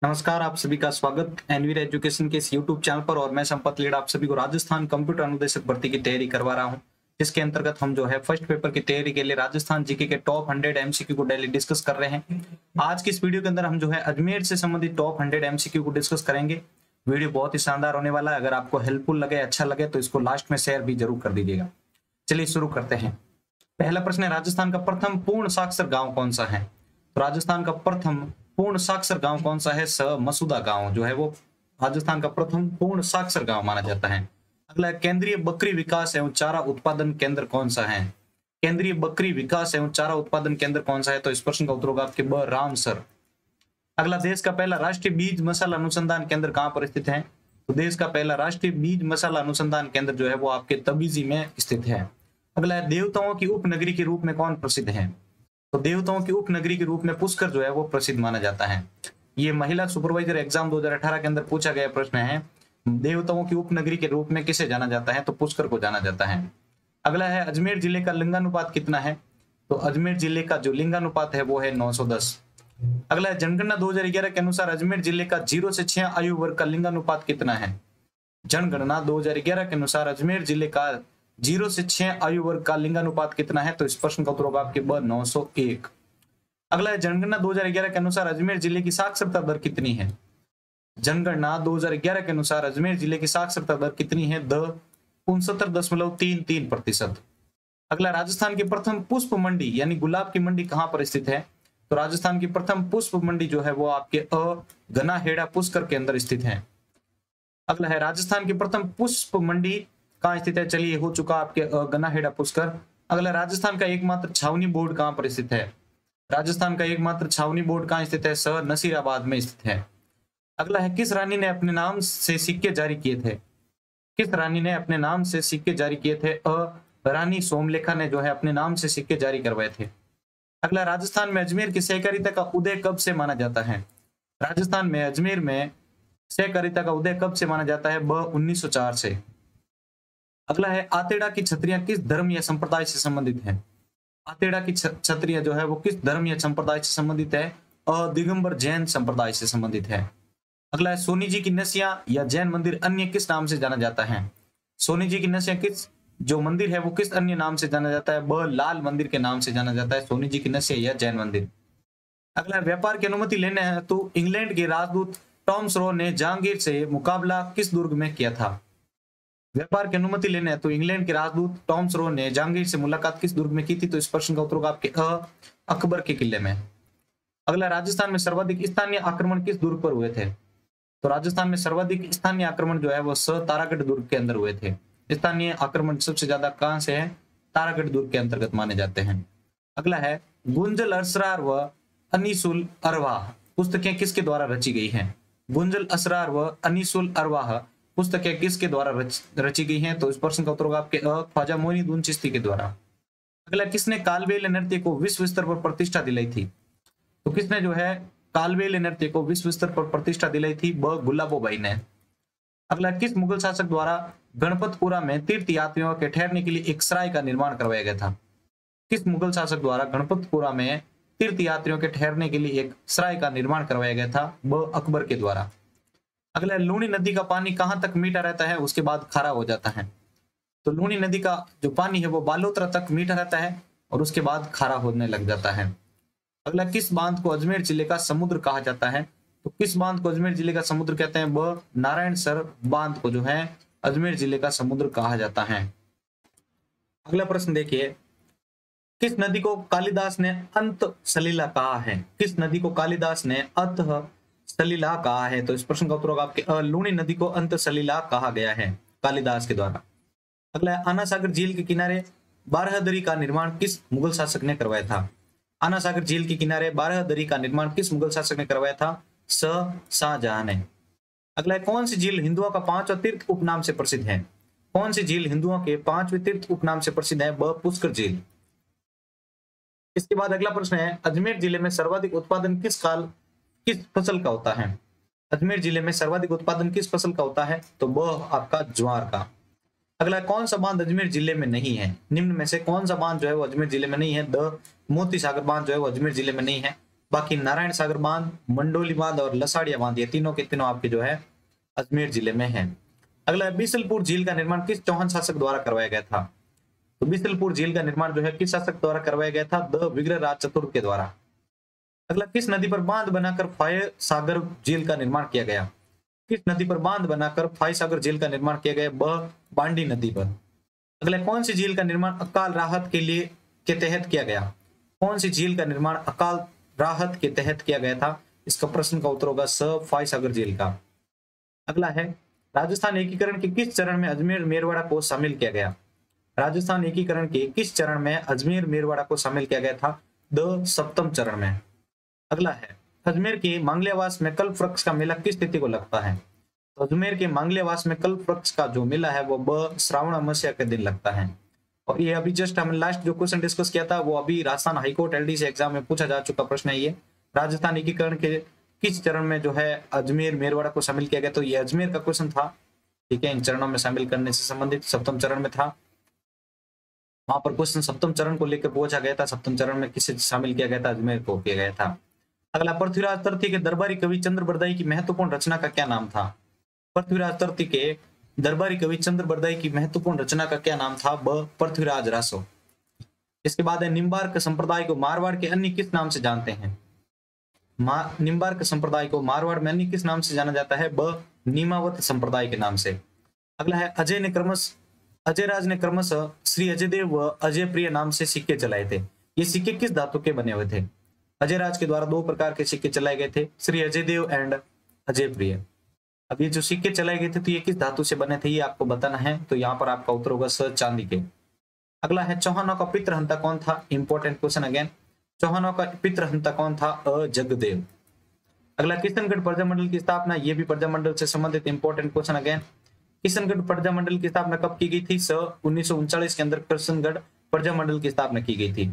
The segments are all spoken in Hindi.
नमस्कार, आप सभी का स्वागत एनवीर एजुकेशन के इस यूट्यूब चैनल पर। और मैं संपत लीड आप सभी को राजस्थान कंप्यूटर अनुदेशक भर्ती की तैयारी करवा रहा हूं, जिसके अंतर्गत हम जो है फर्स्ट पेपर की तैयारी के लिए राजस्थान जीके के टॉप 100 एमसीक्यू को डेली डिस्कस कर रहे हैं। आज की इस वीडियो के अंदर हम जो है अजमेर से संबंधित टॉप 100 एमसीक्यू को डिस्कस करेंगे। वीडियो बहुत ही शानदार होने वाला है। अगर आपको हेल्पफुल लगे, अच्छा लगे तो इसको लास्ट में शेयर भी जरूर कर दीजिएगा। चलिए शुरू करते हैं। पहला प्रश्न है, राजस्थान का प्रथम पूर्ण साक्षर गांव कौन सा है? तो राजस्थान का प्रथम पूर्ण साक्षर गांव कौन सा है? मसूदा गांव जो है वो राजस्थान का प्रथम पूर्ण साक्षर गांव माना जाता है। अगला, केंद्रीय बकरी विकास एवं चारा उत्पादन केंद्र कौन सा है? केंद्रीय बकरी विकास एवं चारा उत्पादन केंद्र कौन सा है? तो इस प्रश्न का उत्तर होगा आपके ब रामसर। अगला, देश का पहला राष्ट्रीय बीज मसाला अनुसंधान केंद्र कहां पर स्थित है? तो देश का पहला राष्ट्रीय बीज मसाला अनुसंधान केंद्र जो है वो आपके तबीजी में स्थित है। अगला है, देवताओं की उपनगरी के रूप में कौन प्रसिद्ध है? तो देवताओं की उपनगरी के रूप में पुष्कर जो है वो प्रसिद्ध माना जाता है। ये महिला सुपरवाइजर एग्जाम 2018 के अंदर पूछा गया प्रश्न है। देवताओं की उपनगरी के रूप में किसे जाना जाता है? तो पुष्कर को जाना जाता है। अगला है, अजमेर जिले का लिंगानुपात कितना है? तो अजमेर जिले का जो लिंगानुपात है वो है 910। अगला है, जनगणना 2011 के अनुसार अजमेर जिले का 0 से 6 आयु वर्ग का लिंगानुपात कितना है? जनगणना 2011 के अनुसार अजमेर जिले का 0 से 6 आयु वर्ग का लिंगानुपात कितना है? तो इस प्रश्न का उत्तर होगा आपके ब 901। अगला है, जनगणना 2011 के अनुसार अजमेर जिले की साक्षरता दर कितनी है? जनगणना 2011 के अनुसार अजमेर जिले की साक्षरता दर कितनी है? द 69.33%। अगला, राजस्थान की प्रथम पुष्प मंडी यानी गुलाब की मंडी कहां पर स्थित है? तो राजस्थान की प्रथम पुष्प मंडी जो है वो आपके गनाहेड़ा पुष्कर के अंदर स्थित है। अगला है, राजस्थान की प्रथम पुष्प मंडी कहाँ स्थित है? चलिए, हो चुका आपके गनाहेड़ा पुष्कर। अगला, राजस्थान का एकमात्र छावनी बोर्ड कहाँ पर स्थित है? राजस्थान का एकमात्र छावनी बोर्ड कहाँ स्थित है? नसीराबाद में स्थित है। अगला है, किस रानी ने अपने नाम से सिक्के जारी किए थे? किस रानी ने अपने नाम से सिक्के जारी किए थे? रानी सोमलेखा ने जो है अपने नाम से सिक्के जारी करवाए थे। अगला, राजस्थान में अजमेर की सहकारिता का उदय कब से माना जाता है? राजस्थान में अजमेर में सहकारिता का उदय कब से माना जाता है? 1904 से। अगला है, आतेड़ा की छतरियां किस धर्म या संप्रदाय से संबंधित है? आतेड़ा की छतरियां जो है वो किस धर्म या संप्रदाय से संबंधित है? दिगंबर जैन संप्रदाय से संबंधित है। अगला है, सोनी जी की नसिया या जैन मंदिर अन्य किस नाम से जाना जाता है? सोनी जी की नसिया किस जो मंदिर है वो किस अन्य नाम से जाना जाता है? लाल मंदिर के नाम से जाना जाता है सोनी जी की नसिया या जैन मंदिर। अगला, व्यापार की अनुमति लेने है तो इंग्लैंड के राजदूत टॉमस रो ने जहांगीर से मुकाबला किस दुर्ग में किया था? व्यापार की अनुमति लेने तो इंग्लैंड के राजदूत टॉमस रो ने जहांगीर से मुलाकात किस दुर्ग में की थी? तो इस प्रश्न का उत्तर होगा आपके अकबर के किले में। अगला, राजस्थान में सर्वाधिक स्थानीय आक्रमण किस दुर्ग पर हुए थे? तो राजस्थान में सर्वाधिक स्थानीय आक्रमण जो है वो तारागढ़ दुर्ग के अंदर हुए थे। स्थानीय आक्रमण सबसे ज्यादा कहां से है? तारागढ़ दुर्ग के अंतर्गत माने जाते हैं। अगला है, गुंजल असरार व अनीसुल अरवाह पुस्तकें किसके द्वारा रची गई हैं? गुंजल असरार व अनीसुल अरवाह पुस्तकें किसके द्वारा रची गई हैं? तो इस प्रश्न का उत्तर होगा आपके ख्वाजा मोइनुद्दीन चिश्ती के द्वारा। अगला, किसने कालबेलिया नृत्य को विश्व स्तर पर प्रतिष्ठा दिलाई थी? तो किसने जो है कालबेलिया नृत्य को विश्व स्तर पर प्रतिष्ठा दिलाई थी? गुलाबोबाई ने। अगला, किस मुगल शासक द्वारा गणपतपुरा में तीर्थ यात्रियों के ठहरने के लिए एक सराय का निर्माण करवाया गया था? किस मुगल शासक द्वारा गणपतपुरा में तीर्थ यात्रियों के ठहरने के लिए एक सराय का निर्माण करवाया गया था? अकबर के द्वारा। अगला, लूनी नदी का पानी कहां तक मीठा रहता है उसके बाद खारा हो जाता है? तो लूनी नदी का जो पानी है वो बालोतरा तक मीठा रहता है और उसके बाद खारा होने लग जाता है। अगला, किस बांध को अजमेर जिले का समुद्र कहा जाता है? तो किस बांध को अजमेर जिले का समुद्र कहते हैं? नारायणसर बांध को जो है अजमेर जिले का समुद्र कहा जाता है। अगला प्रश्न देखिए, किस नदी को कालिदास ने अंत सलीला कहा है? किस नदी को कालिदास ने अंत सलीला कहा है? तो इस प्रश्न का उत्तर होगा आपके लूनी नदी को अंत सलीला कहा गया है कालिदास के द्वारा। अगला, आना सागर झील के किनारे बारहदरी का निर्माण किस मुगल शासक ने करवाया था? आना सागर झील के किनारे बारहदरी का निर्माण किस मुगल शासक ने करवाया था? शाहजहां ने। अगला, कौन सी झील हिंदुओं का 5वां तीर्थ उपनाम से प्रसिद्ध है? कौन सी झील हिंदुओं के 5वें तीर्थ उपनाम से प्रसिद्ध है? पुष्कर झील। इसके बाद अगला प्रश्न है, अजमेर जिले में सर्वाधिक उत्पादन किस फसल का होता है? अजमेर जिले में सर्वाधिक उत्पादन किस फसल का होता है? तो वह आपका ज्वार का। अगला, कौन सा बांध अजमेर जिले में नहीं है? निम्न में से कौन सा बांध जो है वो अजमेर जिले में नहीं है? मोती सागर बांध जो है वो अजमेर जिले में नहीं है। बाकी नारायण सागर बांध, मंडोली बांध और लसाड़िया बांध, ये तीनों के तीनों आपके जो है अजमेर जिले में है। अगला है बीसलपुर झील का निर्माण किस चौहान शासक द्वारा करवाया गया था? तो बीसलपुर झील का निर्माण जो है किस शासक द्वारा करवाया गया था? द विग्रहराज चतुर्थ के द्वारा। अगला, किस नदी पर बांध बनाकर फाय सागर झील का निर्माण किया गया? किस नदी पर बांध बनाकर फाय सागर झील का निर्माण किया गया? ब बांडी नदी पर। अगला, कौन सी झील का निर्माण अकाल राहत के तहत किया गया? कौन सी झील का निर्माण अकाल राहत के तहत किया गया था? इसका प्रश्न का उत्तर होगा स फाय सागर झील का। अगला है, राजस्थान एकीकरण के किस चरण में अजमेर मेरवाड़ा को शामिल किया गया? राजस्थान एकीकरण के किस चरण में अजमेर मेरवाड़ा को शामिल किया गया था? द सप्तम चरण में। अगला है, अजमेर के मांगल्यावास में कल्प वृक्ष का मेला किस तिथि को लगता है? तो अजमेर के मांगल्यावास में कल्प वृक्ष का जो मेला है वो ब श्रावण अमावस्या के दिन लगता है। और ये अभी जस्ट हमने लास्ट जो क्वेश्चन डिस्कस किया था वो अभी राजस्थान हाईकोर्ट एलडीसी एग्जाम में पूछा जा चुका प्रश्न है। ये राजस्थान एकीकरण के किस चरण में जो है अजमेर मेरवाड़ा को शामिल किया गया? तो ये अजमेर का क्वेश्चन था, ठीक है। इन चरणों में शामिल करने से संबंधित सप्तम चरण में था, वहां पर क्वेश्चन सप्तम चरण को लेकर पूछा गया था। सप्तम चरण में किसे शामिल किया गया था? अजमेर को किया गया था। अगला, पृथ्वीराज तर्ती के दरबारी कवि चंद्र बरदाई की महत्वपूर्ण रचना का क्या नाम था? पृथ्वीराज तर्ती के दरबारी कवि चंद्र बरदाई की महत्वपूर्ण रचना का क्या नाम था? ब पृथ्वीराज रासो। इसके बाद है, निम्बार्क संप्रदाय को मारवाड़ के अन्य किस नाम से जानते हैं? निम्बार्क संप्रदाय को मारवाड़ में अन्य किस नाम से जाना जाता है? ब नीमावत संप्रदाय के नाम से। अगला है, अजयराज ने क्रमशः श्री अजयदेव व अजय प्रिय नाम से सिक्के चलाए थे। ये सिक्के किस धातु के बने हुए थे? अजयराज के द्वारा दो प्रकार के सिक्के चलाए गए थे, श्री अजयदेव एंड अजय प्रिय। अब ये जो सिक्के चलाए गए थे तो ये किस धातु से बने थे ये आपको बताना है। तो यहाँ पर आपका उत्तर होगा स चांदी के। अगला है, चौहानों का पितृहंता कौन था? Important question again. चौहानों का पितृहंता कौन था? जगदेव। अगला, किशनगढ़ प्रजामंडल की स्थापना, ये भी प्रजामंडल से संबंधित important question again. Kishangarh Prajamandal की स्थापना कब की गई थी? 1939 के अंदर किशनगढ़ प्रजामंडल की स्थापना की गई थी।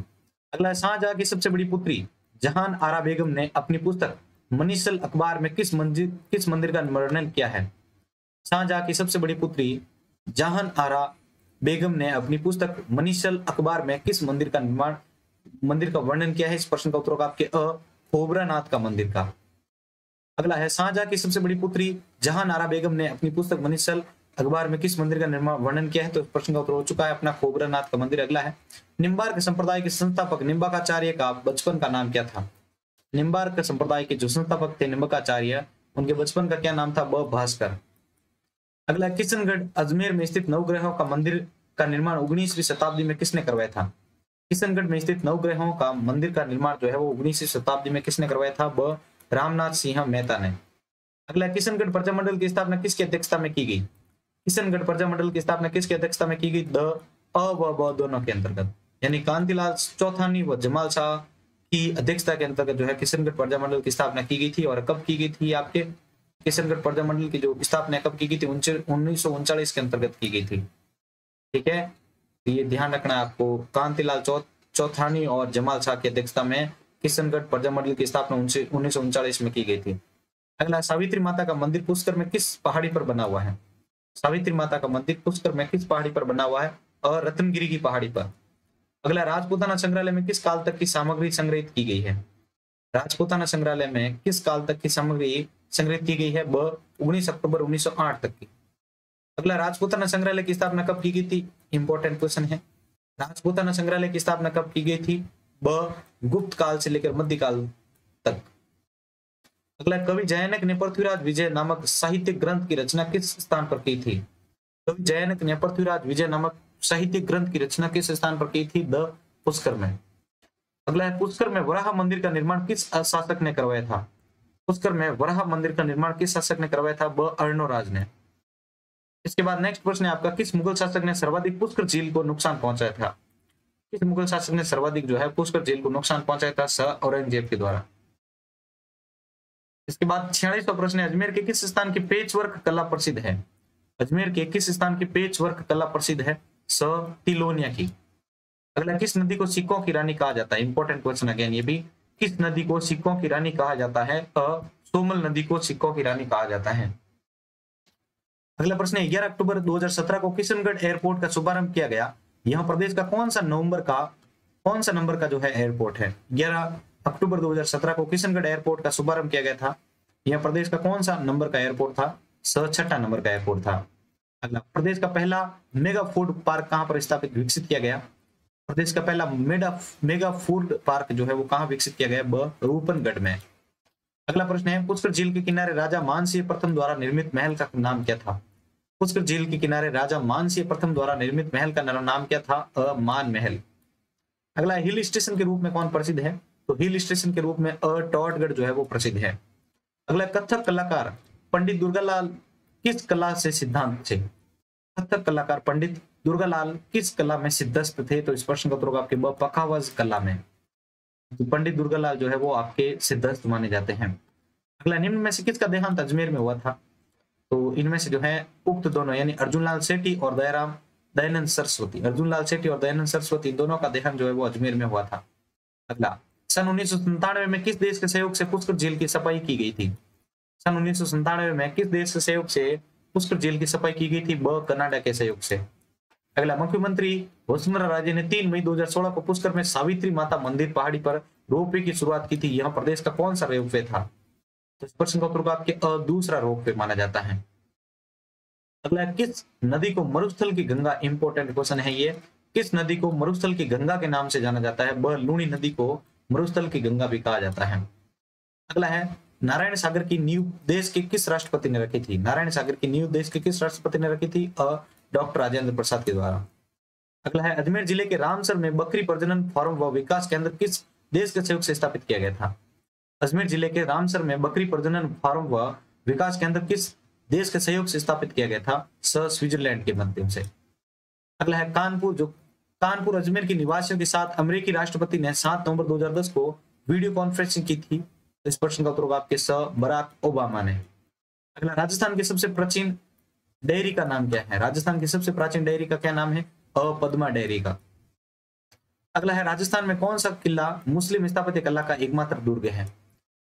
अगला, शाहजहां की सबसे बड़ी पुत्री जहान आरा बेगम ने अपनी पुस्तक मनीषल अखबार में किस मंदिर का वर्णन किया है? शाहजहां की सबसे बड़ी पुत्री जहान आरा बेगम ने अपनी पुस्तक मनीषल अखबार में किस मंदिर का वर्णन किया है? इस प्रश्न का उत्तर होगा आपके खोबरानाथ का मंदिर का। अगला है, शाहजहां की सबसे बड़ी पुत्री जहान आरा बेगम ने अपनी पुस्तक मनीषल अखबार में किस मंदिर का वर्णन किया है? तो इस प्रश्न का उत्तर हो चुका है अपना खोबरानाथ का मंदिर। अगला है, निम्बार्क संप्रदाय के संस्थापक निम्बाकाचार्य का बचपन का नाम क्या था? निम्बार्क संप्रदाय के जो संस्थापक थे निम्बाकाचार्य, उनके बचपन का क्या नाम था? ब भास्कर। अगला, किशनगढ़ अजमेर में स्थित नवग्रहों का मंदिर का निर्माण 19वीं शताब्दी में किसने करवाया था? किशनगढ़ में स्थित नवग्रहों का मंदिर का निर्माण जो है वो 19वीं शताब्दी में किसने करवाया था? ब रामनाथ सिंह मेहता ने। अगला, किशनगढ़ प्रजामंडल की स्थापना किसकी अध्यक्षता में की गई? किशनगढ़ प्रजामंडल की स्थापना किसकी अध्यक्षता में की गई? द अ व ब दोनों के अंतर्गत, यानी कांतिलाल चौथानी व जमाल शाह की अध्यक्षता के अंतर्गत जो है किशनगढ़ प्रजामंडल की स्थापना की गई थी। और कब की गई थी? आपके किशनगढ़ प्रजामंडल की जो स्थापना कब की गई थी? 1939 के अंतर्गत की गई थी, ठीक है। तो ये ध्यान रखना है आपको, कांतिलाल चौथानी और जमाल शाह की अध्यक्षता में किशनगढ़ प्रजामंडल की स्थापना 1939 में की गई थी। अगला, सावित्री माता का मंदिर पुष्कर में किस पहाड़ी पर बना हुआ है? सावित्री माता का मंदिर पुष्कर में किस पहाड़ी पर बना हुआ है? और रत्नगिरी की पहाड़ी पर। अगला, राजपूताना संग्रहालय में किस काल तक की सामग्री संग्रहित की गई है? राजपूताना संग्रहालय में किस काल तक की सामग्री संग्रहित की गई है? ब 19 अक्टूबर 1908 तक की। अगला, राजपूताना संग्रहालय की स्थापना कब की गई थी? इंपॉर्टेंट क्वेश्चन है। राजपूताना संग्रहालय की स्थापना कब की गई थी? ब गुप्त काल से लेकर मध्यकाल तक। अगला, कवि जयनक ने पृथ्वीराज विजय नामक साहित्यिक ग्रंथ की रचना किस स्थान पर की थी? कवि जयनक ने पृथ्वीराज विजय नामक साहित्यिक ग्रंथ की रचना किस स्थान पर की थी? द पुष्कर में। अगला है, पुष्कर में वराह मंदिर का निर्माण किस शासक ने करवाया था? पुष्कर में वराह मंदिर का निर्माण किस शासक ने करवाया था? ब अर्णोराज ने। इसके बाद नेक्स्ट प्रश्न है आपका, किस मुगल शासक ने सर्वाधिक पुष्कर झील को नुकसान पहुंचाया था? किस मुगल शासक ने सर्वाधिक जो है पुष्कर झील को नुकसान पहुंचाया था? स औरंगजेब के द्वारा। इसके बाद 46वां प्रश्न है, अजमेर के किस स्थान की पेचवर्क कला प्रसिद्ध है? अजमेर के किस स्थान की पेचवर्क कला प्रसिद्ध है? स तिलोनिया की। अगला, किस नदी को सिक्कों की रानी कहा जाता है? इंपॉर्टेंट क्वेश्चन अगेन ये भी, किस नदी को सिक्कों की रानी कहा जाता है? सोमल नदी को सिक्कों की रानी कहा जाता है। अगला प्रश्न है, 11 अक्टूबर 2017 को किशनगढ़ एयरपोर्ट का शुभारंभ किया गया। यहाँ प्रदेश का कौन सा नंबर का जो है एयरपोर्ट है? 11 अक्टूबर 2017 को किशनगढ़ एयरपोर्ट का शुभारंभ किया गया था। यह प्रदेश का कौन सा नंबर का एयरपोर्ट था? 6 नंबर का एयरपोर्ट था। अगला, प्रदेश का पहला मेगा फूड पार्क कहां पर स्थापित विकसित किया गया? प्रदेश का पहला मेगा फूड पार्क जो है वो कहां विकसित किया गया? रूपनगढ़ में। अगला प्रश्न है, पुष्कर झील के किनारे राजा मानसिंह प्रथम द्वारा निर्मित महल का नाम क्या था? पुष्कर झील के किनारे राजा मानसिंह प्रथम द्वारा निर्मित महल का नाम क्या था? मान महल। अगला, हिल स्टेशन के रूप में कौन प्रसिद्ध है? तो हिल स्टेशन के रूप में टॉडगढ़ जो है वो प्रसिद्ध है। अगला, कथक कलाकार पंडित दुर्गालाल किस कला से सिद्धांत थे? कथक कलाकार पंडित दुर्गालाल किस कला में सिद्धस्त थे? तो इस प्रश्न का उत्तर होगा आपके पखावज कला में। तो पंडित दुर्गालाल जो है वो आपके सिद्धस्त माने जाते हैं। अगला, निम्न में से किसका देहांत अजमेर में हुआ था? तो इनमें से जो है उक्त दोनों यानी अर्जुनलाल सेठी और दयानंद सरस्वती, अर्जुनलाल सेठी और दयानंद सरस्वती दोनों का देहांत जो है वो अजमेर में हुआ था। अगला, सन 1997 में किस देश के सहयोग से पुष्कर झील की सफाई की गई थी? सन 1997 में किस देश के सहयोग से पुष्कर झील की सफाई की गई थी? कनाडा के सहयोग से। अगला, मुख्यमंत्री वसुंधरा राजे ने 3 मई 2016 को पुष्कर में सावित्री माता मंदिर पहाड़ी पर रोपवे की शुरुआत की थी। यह प्रदेश का कौन सा रोपवे था? तो इस प्रश्न का उत्तर आपके दूसरा रोपवे माना जाता है। अगला, किस नदी को मरुस्थल की गंगा, इंपोर्टेंट क्वेश्चन है ये, किस नदी को मरुस्थल की गंगा के नाम से जाना जाता है? लूणी नदी को मरुस्थल की गंगा भी कहा जाता है। अगला है, नारायण सागर की नींव देश के किस राष्ट्रपति ने रखी थी? नारायण सागर की नींव देश के किस राष्ट्रपति ने रखी थी? डॉक्टर राजेंद्र प्रसाद के द्वारा। अगला है, अजमेर जिले के रामसर में बकरी प्रजनन फार्म व विकास केंद्र किस देश के सहयोग से स्थापित किया गया था? अजमेर जिले के रामसर में बकरी प्रजनन फार्म व विकास केंद्र किस देश के सहयोग से स्थापित किया गया था? स्विट्जरलैंड के माध्यम से। अगला है, कानपुर अजमेर के निवासियों के साथ अमेरिकी राष्ट्रपति ने 7 नवंबर 2010 को वीडियो कॉन्फ्रेंसिंग की थी। इस प्रश्न का उत्तर होगा आपके बराक ओबामा ने। अगला, राजस्थान की सबसे प्राचीन डेयरी का नाम क्या है? राजस्थान की सबसे प्राचीन डेयरी का क्या नाम है? पद्मा डेयरी का। अगला है, राजस्थान में कौन सा किला मुस्लिम स्थापत्य कला का एकमात्र दुर्ग है?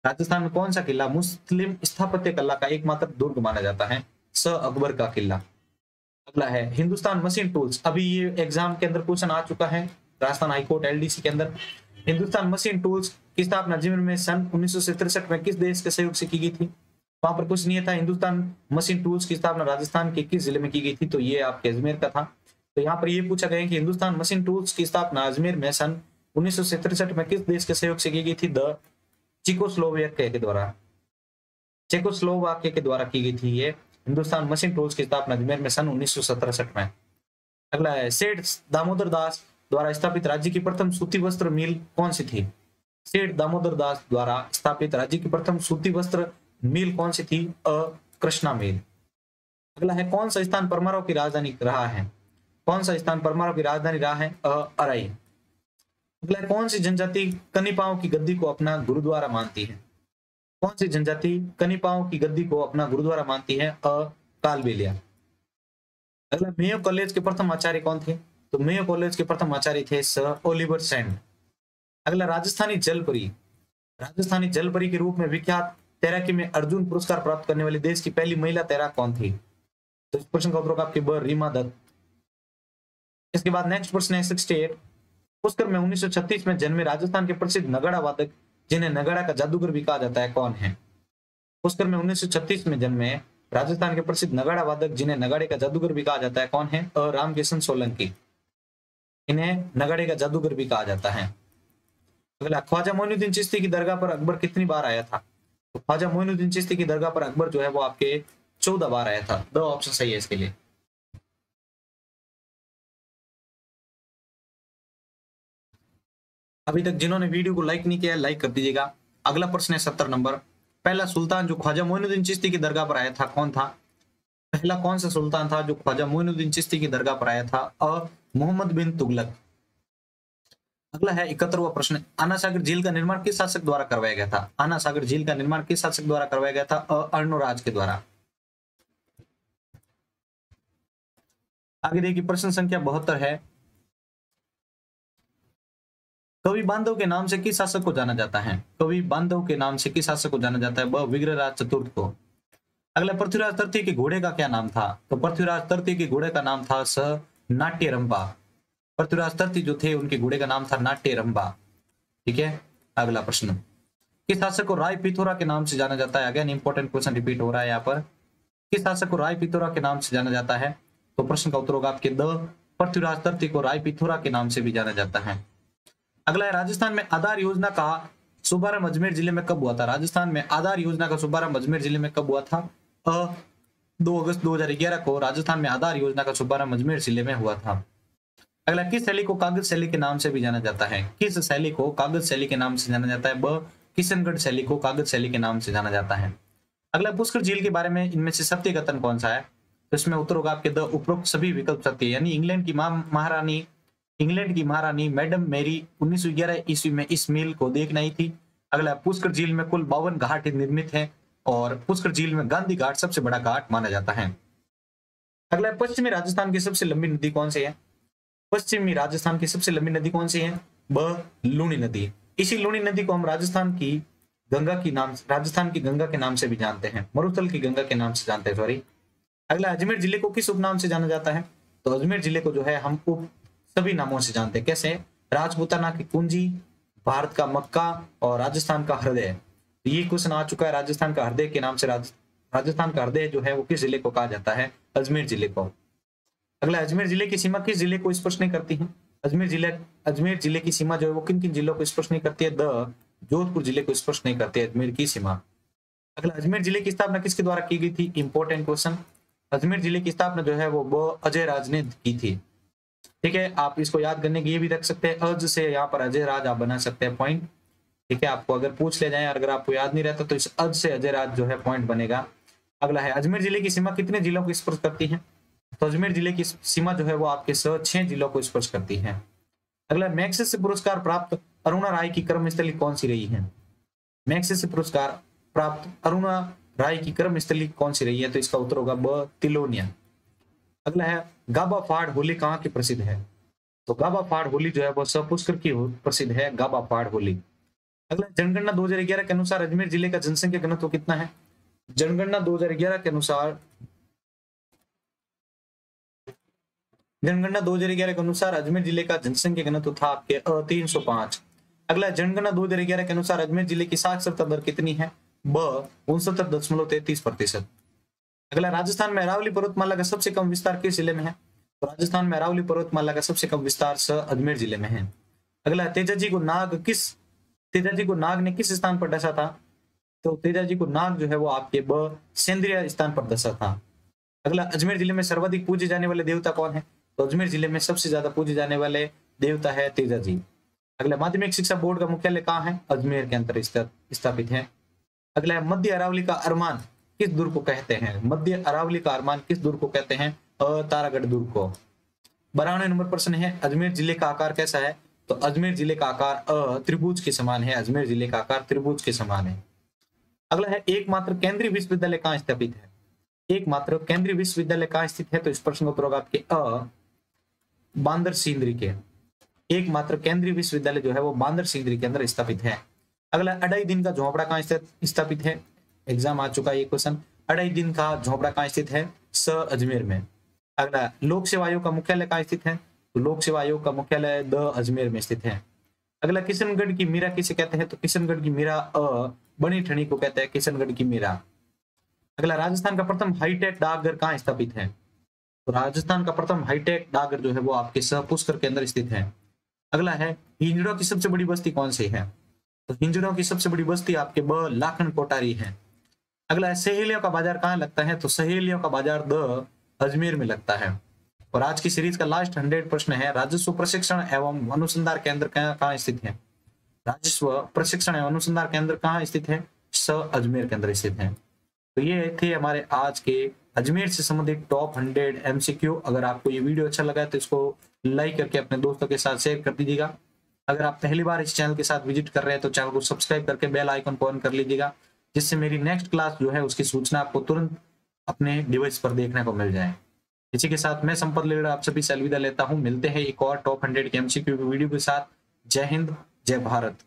राजस्थान में कौन सा किला मुस्लिम स्थापत्य कला का एकमात्र दुर्ग माना जाता है? अकबर का किला। अगला है, हिंदुस्तान मशीन टूल्स, अभी ये एग्जाम के अंदर क्वेश्चन आ चुका है राजस्थान हाईकोर्ट एलडीसी के अंदर। हिंदुस्तान मशीन टूल्स की स्थापना अजमेर में सन 1963 में किस देश के सहयोग से की गई थी? वहां पर कुछ नहीं था। हिंदुस्तान मशीन टूल्स की स्थापना राजस्थान के किस जिले में की गई थी? तो ये आपके अजमेर का था। तो यहाँ पर ये पूछा गया कि हिंदुस्तान मशीन टूल्स की स्थापना अजमेर में सन 1963 में किस देश के सहयोग से की गई थी? चेकोस्लोवाकिया के द्वारा, चेकोस्लोवाकिया के द्वारा की गई थी ये हिंदुस्तान मशीन टूल्स की स्थापना अजमेर में सन 1967 में। अगला है, सेठ दामोदर दास द्वारा स्थापित राज्य की प्रथम सूती वस्त्र मिल कौन सी थी? सेठ दामोदर दास द्वारा स्थापित राज्य की प्रथम सूती वस्त्र मिल कौन सी थी? कृष्णा मिल। अगला है, कौन सा स्थान परमाराव की राजधानी रहा है? कौन सा स्थान परमाराव की राजधानी रहा है? अराई। अगला, कौन सी जनजाति कनिपाओं की गद्दी को अपना गुरुद्वारा मानती है? कौन सी जनजाति कनिपाओं की गद्दी को अपना गुरुद्वारा मानती है? कालबेलिया। अगला, मेयो कॉलेज के प्रथम आचार्य कौन थे? तो मेयो कॉलेज के प्रथम आचार्य थे सर ओलिवर सेंड। अगला, राजस्थानी जलपरी के रूप में विख्यात तैराकी में अर्जुन पुरस्कार प्राप्त करने वाली देश की पहली महिला तैराक कौन थी? तो इस प्रश्न का उत्तर आपके रीमा दत्त। इसके बाद नेक्स्ट प्रश्न है 68। पुष्कर में 1936 में जन्मे राजस्थान के प्रसिद्ध नगाड़ा वादक जिन्हें नगाड़ा का जादूगर भी कहा जाता है कौन है? पुष्कर में 1936 में जन्मे राजस्थान के प्रसिद्ध नगाड़ा वादक जिन्हें नगाड़े का जादूगर भी कहा जाता है कौन है? रामकिशन सोलंकी। इन्हें नगाड़े का जादूगर भी कहा जाता है। अगला, ख्वाजा मोइनुद्दीन चिश्ती की दरगाह पर अकबर कितनी बार आया था? तो ख्वाजा मोइनुद्दीन चिश्ती की दरगाह पर अकबर जो है वो आपके 14 बार आया था। 2 ऑप्शन सही है इसके लिए। अभी तक जिन्होंने वीडियो को लाइक नहीं किया लाइक कर दीजिएगा। अगला प्रश्न है 70 नंबर। पहला सुल्तान जो ख्वाजा मोइनुद्दीन चिश्ती की दरगाह पर आया था कौन था? पहला कौन सा सुल्तान था जो ख्वाजा मोइनुद्दीन चिश्ती की दरगाह पर आया था? मोहम्मद बिन तुगलक। अगला है 71वां प्रश्न। आना सागर झील का निर्माण किस शासक द्वारा करवाया गया था? आना सागर झील का निर्माण किस शासक द्वारा करवाया गया था? अर्णोराज के द्वारा। आगे देखिए प्रश्न संख्या 72 है। कवि बांधव के नाम से किस शासक को जाना जाता है? कवि बांधव के नाम से किस शासक को जाना जाता है? विग्रहराज चतुर्थ को। अगला, पृथ्वीराज तृतीय के घोड़े का क्या नाम था? तो पृथ्वीराज तृतीय के घोड़े का नाम था नाट्यरंभा। पृथ्वीराज तृतीय जो थे उनके घोड़े का नाम था नाट्यरंभा। ठीक है। अगला प्रश्न, किस शासक को राय पिथौरा के नाम से जाना जाता है? अगेन इंपॉर्टेंट क्वेश्चन रिपीट हो रहा है यहाँ पर। किस शासक को राय पिथौरा के नाम से जाना जाता है? तो प्रश्न का उत्तर होगा आपके द। पृथ्वीराज तृतीय को राय पिथौरा के नाम से भी जाना जाता है। अगला है, राजस्थान में आधार योजना का शुभारंभ अजमेर जिले में कब हुआ था? राजस्थान में आधार योजना का शुभारंभ अजमेर जिले में कब हुआ था? 2 अगस्त 2011 को राजस्थान में आधार योजना का शुभारंभ अजमेर जिले में हुआ था। अगला, किस शैली को कागज शैली के नाम से भी जाना जाता है? किस शैली को कागज शैली के नाम से जाना जाता है? ब। किशनगढ़ शैली को कागज शैली के नाम से जाना जाता है। अगला, पुष्कर झील के बारे में इनमें से सत्य कथन कौन सा है? तो इसमें उत्तर होगा आपके द। उपरोक्त सभी विकल्प सत्य है। यानी इंग्लैंड की महारानी मैडम मेरी 1911 ईस्वी में इस मिल को देखना ही थी। अगला, पुष्कर झील में कुल 52 घाट निर्मित है और पुष्कर झील में गांधी घाट सबसे बड़ा घाट माना जाता है। अगला, पश्चिमी राजस्थान की सबसे लंबी नदी कौन सी है? पश्चिमी राजस्थान की सबसे लंबी नदी कौन सी है? ब। लूनी नदी। इसी लूनी नदी को हम राजस्थान की गंगा के नाम से भी जानते हैं, मरुस्थल की गंगा के नाम से जानते हैं, सॉरी। अगला, अजमेर जिले को किस उपनाम से जाना जाता है? तो अजमेर जिले को जो है हम सभी नामों से जानते हैं। कैसे? राजपूताना की कुंजी, भारत का मक्का और राजस्थान का हृदय। ये क्वेश्चन आ चुका है। राजस्थान का हृदय के नाम से राजस्थान का हृदय जो है वो किस जिले को कहा जाता है? अजमेर जिले को। अगला, अजमेर जिले की सीमा किस जिले को स्पर्श नहीं करती है? अजमेर जिले की सीमा जो है वो किन किन जिलों को स्पर्श नहीं करती है? द। जोधपुर जिले को स्पर्श नहीं करती है अजमेर की सीमा। अगला, अजमेर जिले की स्थापना किसके द्वारा की गई थी? Important question. अजमेर जिले की स्थापना जो है वो अजय राज ने की थी। ठीक है, आप इसको याद करने के लिए भी रख सकते हैं, अज से यहाँ पर अजय राज आप बना सकते हैं पॉइंट। ठीक है, आपको अगर पूछ ले जाए और अगर आपको याद नहीं रहता तो इस अज से अजय राज जो है पॉइंट बनेगा। अगला है, अजमेर जिले की सीमा कितने जिलों को स्पर्श करती है? तो अजमेर जिले की सीमा जो है वो आपके 6 जिलों को स्पर्श करती है। अगला, मैग्सेसे पुरस्कार प्राप्त अरुणा राय की कर्मस्थली कौन सी रही है? मैग्सेसे पुरस्कार प्राप्त अरुणा राय की कर्मस्थली कौन सी रही है? तो इसका उत्तर होगा ब। तिलोनिया। अगला है, गाबा फाड़ होली कहाँ की प्रसिद्ध है? तो गाबा फाड़ होली जो है वो सपुष्कर की प्रसिद्ध है, गाबा फाड़ होली। अगला, जनगणना 2011 के अनुसार अजमेर जिले का जनसंख्या घनत्व कितना है? जनगणना 2011 के अनुसार अजमेर जिले का जनसंख्या घनत्व था आपके 305। अगला, जनगणना 2011 के अनुसार अजमेर जिले की साक्षरता दर कितनी है? ब। 69.33%। अगला, राजस्थान में अरावली पर्वतमाला का सबसे कम विस्तार किस जिले में है? तो राजस्थान में अरावली पर्वतमाला का सबसे कम विस्तार अजमेर जिले में है। अगला, तेजाजी को नाग ने किस स्थान पर डसा था? तो तेजाजी को नाग जो है वो आपके ब। सेंद्रिय स्थान पर डसा था। अगला, अजमेर जिले में सर्वाधिक पूजे जाने वाले देवता कौन है? तो अजमेर जिले में सबसे ज्यादा पूजे जाने वाले देवता है तेजाजी। अगला, माध्यमिक शिक्षा बोर्ड का मुख्यालय कहाँ है? अजमेर के अंदर स्थापित है। अगला, मध्य अरावली का अरमान किस दुर्ग को कहते हैं? मध्य अरावली का अरमान किस दुर्ग को कहते हैं? तारागढ़ दुर्ग को। 92 नंबर प्रश्न है, अजमेर जिले का आकार कैसा है? तो अजमेर जिले का आकार त्रिभुज के समान है। अजमेर जिले का आकार त्रिभुज के समान है। अगला है, एकमात्र केंद्रीय विश्वविद्यालय कहाँ स्थापित है? एकमात्र केंद्रीय विश्वविद्यालय कहाँ स्थित है? तो इस प्रश्न का उत्तर होगा आपके बांदर सिंदरी के। एकमात्र केंद्रीय विश्वविद्यालय जो है वो बांदर सिंदरी के अंदर स्थापित है। अगला, अढ़ाई दिन का झोपड़ा कहाँ स्थापित है? एग्जाम आ चुका है ये क्वेश्चन। अढ़ाई दिन का झोपड़ा कहाँ स्थित है? अजमेर में। अगला, लोक सेवा आयोग का मुख्यालय कहाँ स्थित है? तो लोक सेवा आयोग का मुख्यालय द अजमेर में स्थित है। अगला, किशनगढ़ की मीरा किसे कहते हैं? तो किशनगढ़ की मीरा बनी ठनी को कहते हैं किशनगढ़ की मीरा। अगला, राजस्थान का प्रथम हाईटेक डाकघर कहाँ स्थापित है? तो राजस्थान का प्रथम हाईटेक डाकघर जो है वो आपके पुष्कर के अंदर स्थित है। अगला है, हिंजड़ों की सबसे बड़ी बस्ती कौन सी है? तो हिंजड़ों की सबसे बड़ी बस्ती आपके ब। लाखन कोटारी है। अगला है, सहेलियों का बाजार कहाँ लगता है? तो सहेलियों का बाजार द अजमेर में लगता है। और आज की सीरीज का लास्ट 100 प्रश्न है, राजस्व प्रशिक्षण एवं अनुसंधान केंद्र कहाँ स्थित है? राजस्व प्रशिक्षण एवं अनुसंधान केंद्र कहाँ स्थित है? अजमेर के अंदर स्थित है। तो ये थे हमारे आज के अजमेर से संबंधित टॉप 100 MCQ। अगर आपको ये वीडियो अच्छा लगा है तो इसको लाइक करके अपने दोस्तों के साथ शेयर कर दीजिएगा। अगर आप पहली बार इस चैनल के साथ विजिट कर रहे हैं तो चैनल को सब्सक्राइब करके बेल आइकन को ऑन कर लीजिएगा, जिससे मेरी नेक्स्ट क्लास जो है उसकी सूचना आपको तुरंत अपने डिवाइस पर देखने को मिल जाए। इसी के साथ मैं संपत लेड़ा आप सभी से अलविदा लेता हूँ। मिलते हैं एक और टॉप 100 के MCQ वीडियो के साथ। जय हिंद, जय भारत।